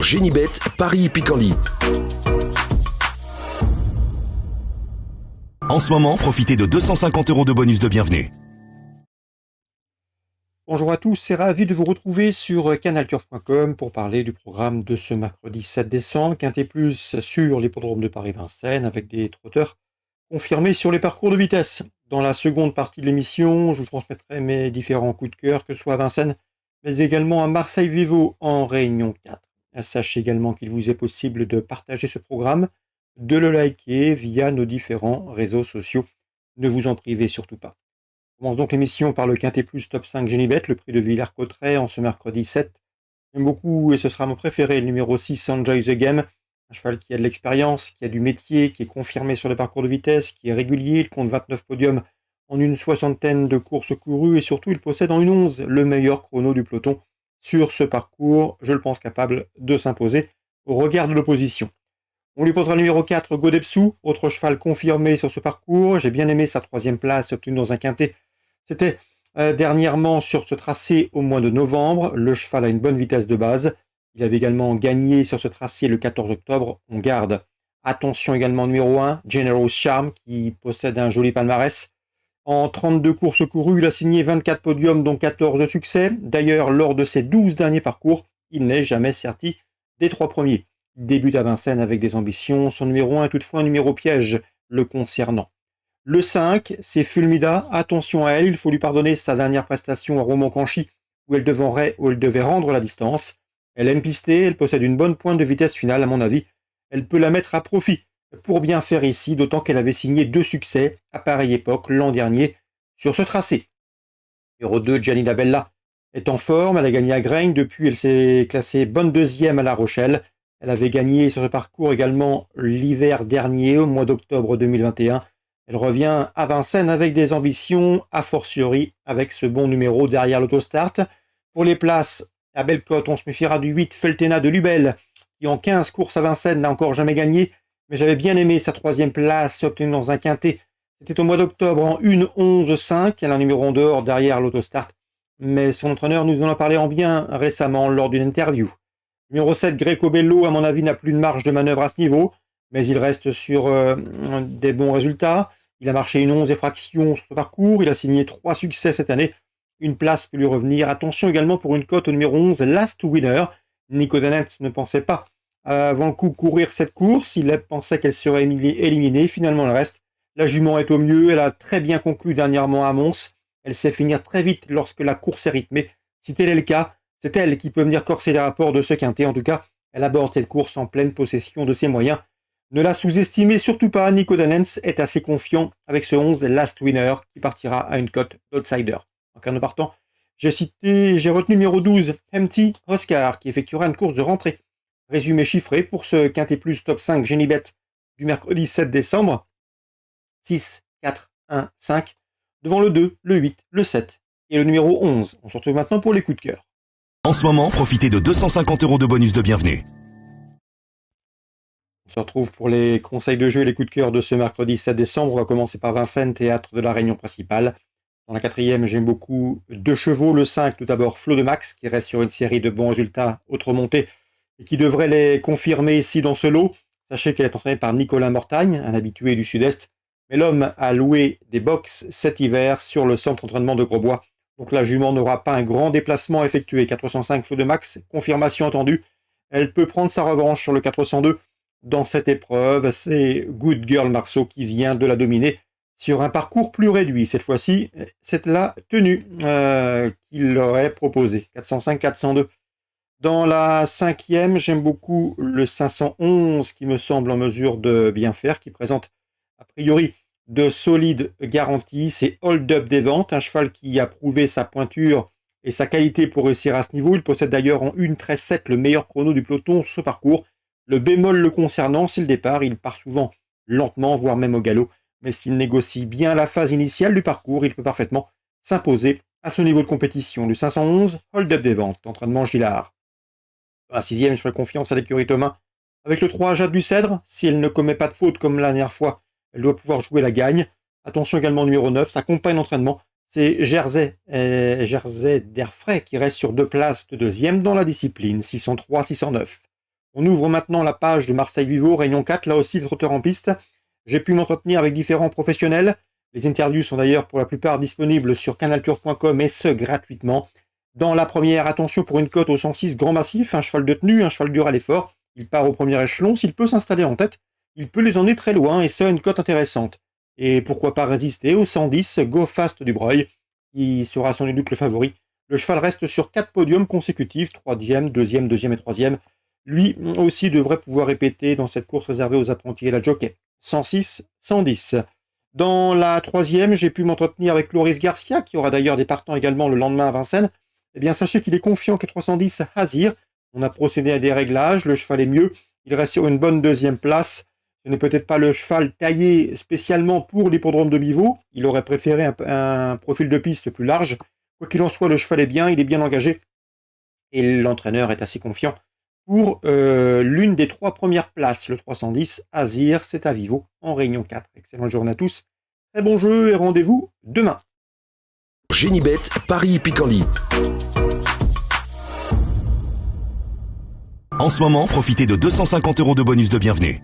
Génibet, Paris Picardie. En ce moment, profitez de 250 € de bonus de bienvenue. Bonjour à tous, c'est ravi de vous retrouver sur canalturf.com pour parler du programme de ce mercredi 7 décembre, Quintet Plus sur l'hippodrome de Paris-Vincennes avec des trotteurs confirmés sur les parcours de vitesse. Dans la seconde partie de l'émission, je vous transmettrai mes différents coups de cœur, que ce soit à Vincennes, mais également à Marseille-Vivo en Réunion 4. Sachez également qu'il vous est possible de partager ce programme, de le liker via nos différents réseaux sociaux. Ne vous en privez surtout pas. On commence donc l'émission par le Quintet Plus Top 5 Génibet, le prix de Villers-Cotterêts en ce mercredi 7. J'aime beaucoup, et ce sera mon préféré, le numéro 6, Enjoy the Game. Un cheval qui a de l'expérience, qui a du métier, qui est confirmé sur le parcours de vitesse, qui est régulier, il compte 29 podiums en une soixantaine de courses courues, et surtout il possède en une 11 le meilleur chrono du peloton. Sur ce parcours, je le pense capable de s'imposer au regard de l'opposition. On lui posera le numéro 4, Godepsou, autre cheval confirmé sur ce parcours. J'ai bien aimé sa troisième place obtenue dans un quintet. C'était dernièrement sur ce tracé au mois de novembre. Le cheval a une bonne vitesse de base. Il avait également gagné sur ce tracé le 14 octobre. On garde. Attention également numéro 1, Generous Charm, qui possède un joli palmarès. En 32 courses courues, il a signé 24 podiums, dont 14 succès. D'ailleurs, lors de ses 12 derniers parcours, il n'est jamais sorti des 3 premiers. Il débute à Vincennes avec des ambitions. Son numéro 1 est toutefois un numéro piège le concernant. Le 5, c'est Fulmida. Attention à elle, il faut lui pardonner sa dernière prestation à Romoranchi où elle devait rendre la distance. Elle aime pister, elle possède une bonne pointe de vitesse finale à mon avis. Elle peut la mettre à profit pour bien faire ici, d'autant qu'elle avait signé 2 succès à pareille époque l'an dernier sur ce tracé. Numéro 2, Gianni Labella est en forme, elle a gagné à Graines, depuis elle s'est classée bonne deuxième à La Rochelle. Elle avait gagné sur ce parcours également l'hiver dernier, au mois d'octobre 2021. Elle revient à Vincennes avec des ambitions, a fortiori avec ce bon numéro derrière l'autostart. Pour les places, à Bellecote, on se méfiera du 8 Feltena de Lubel, qui en 15 courses à Vincennes n'a encore jamais gagné, mais j'avais bien aimé sa troisième place obtenue dans un quintet. C'était au mois d'octobre en 1-11-5, elle a un numéro en dehors derrière l'autostart, mais son entraîneur nous en a parlé en bien récemment lors d'une interview. Numéro 7, Greco Bello, à mon avis, n'a plus de marge de manœuvre à ce niveau, mais il reste sur des bons résultats. Il a marché une 11 et fraction sur ce parcours, il a signé 3 succès cette année. Une place peut lui revenir. Attention également pour une cote au numéro 11, Last Winner. Nico Dennett ne pensait pas avant le coup courir cette course, il pensait qu'elle serait éliminée, finalement elle reste. La jument est au mieux, elle a très bien conclu dernièrement à Mons. Elle sait finir très vite lorsque la course est rythmée. Si tel est le cas, c'est elle qui peut venir corser les rapports de ce quintet. En tout cas, elle aborde cette course en pleine possession de ses moyens. Ne la sous-estimez surtout pas, Nico Dennett est assez confiant avec ce 11 Last Winner qui partira à une cote d'outsider. En cas de partant, j'ai retenu numéro 12, Empty Oscar, qui effectuera une course de rentrée. Résumé chiffré pour ce Quintet Plus Top 5 Génibet du mercredi 7 décembre. 6, 4, 1, 5. Devant le 2, le 8, le 7 et le numéro 11. On se retrouve maintenant pour les coups de cœur. En ce moment, profitez de 250 € de bonus de bienvenue. On se retrouve pour les conseils de jeu et les coups de cœur de ce mercredi 7 décembre. On va commencer par Vincennes, théâtre de la Réunion principale. Dans la quatrième, j'aime beaucoup 2 chevaux. Le 5, tout d'abord, Flo de Max, qui reste sur une série de bons résultats, autre montée, et qui devrait les confirmer ici dans ce lot. Sachez qu'elle est entraînée par Nicolas Mortagne, un habitué du Sud-Est. Mais l'homme a loué des box cet hiver sur le centre d'entraînement de Grosbois. Donc la jument n'aura pas un grand déplacement à effectuer. 405 Flo de Max, confirmation attendue. Elle peut prendre sa revanche sur le 402. Dans cette épreuve, c'est Good Girl Marceau qui vient de la dominer sur un parcours plus réduit. Cette fois-ci, c'est la tenue qu'il leur est proposée. 405-402. Dans la cinquième, j'aime beaucoup le 511 qui me semble en mesure de bien faire, qui présente a priori de solides garanties. C'est Hold Up des Ventes, un cheval qui a prouvé sa pointure et sa qualité pour réussir à ce niveau. Il possède d'ailleurs en 1-13-7 le meilleur chrono du peloton sur ce parcours. Le bémol le concernant, c'est le départ. Il part souvent lentement, voire même au galop. Mais s'il négocie bien la phase initiale du parcours, il peut parfaitement s'imposer à ce niveau de compétition. Le 511, Hold Up des Ventes, entraînement Gillard. Dans la sixième, je ferai confiance à l'écurie Thomas. Avec le 3, Jade du Cèdre, si elle ne commet pas de faute comme la dernière fois, elle doit pouvoir jouer la gagne. Attention également au numéro 9, sa compagne d'entraînement, c'est Jersey d'Airfray qui reste sur 2 places de deuxième dans la discipline, 603-609. On ouvre maintenant la page de Marseille Vivo, Réunion 4, là aussi le trotteur en piste. J'ai pu m'entretenir avec différents professionnels. Les interviews sont d'ailleurs pour la plupart disponibles sur canalturf.com et ce gratuitement. Dans la première, attention pour une cote au 106 grand massif, un cheval de tenue, un cheval dur à l'effort. Il part au premier échelon, s'il peut s'installer en tête, il peut les emmener très loin et ça a une cote intéressante. Et pourquoi pas résister au 110 Go Fast du Breuil, qui sera sans doute le favori. Le cheval reste sur 4 podiums consécutifs, 3e, 2e, 2e et 3e. Lui aussi devrait pouvoir répéter dans cette course réservée aux apprentis et la jockey. 106, 110. Dans la troisième, j'ai pu m'entretenir avec Loris Garcia, qui aura d'ailleurs des partants également le lendemain à Vincennes. Eh bien, sachez qu'il est confiant que le 310 Hazir. On a procédé à des réglages, le cheval est mieux, il reste sur une bonne deuxième place. Ce n'est peut-être pas le cheval taillé spécialement pour l'hippodrome de Biveau. Il aurait préféré un profil de piste plus large. Quoi qu'il en soit, le cheval est bien, il est bien engagé. Et l'entraîneur est assez confiant pour l'une des 3 premières places. Le 310 Hazir, c'est à Viveau, en Réunion 4. Excellente journée à tous. Très bon jeu et rendez-vous demain. Génibet, Paris Picardie. En ce moment, profitez de 250 € de bonus de bienvenue.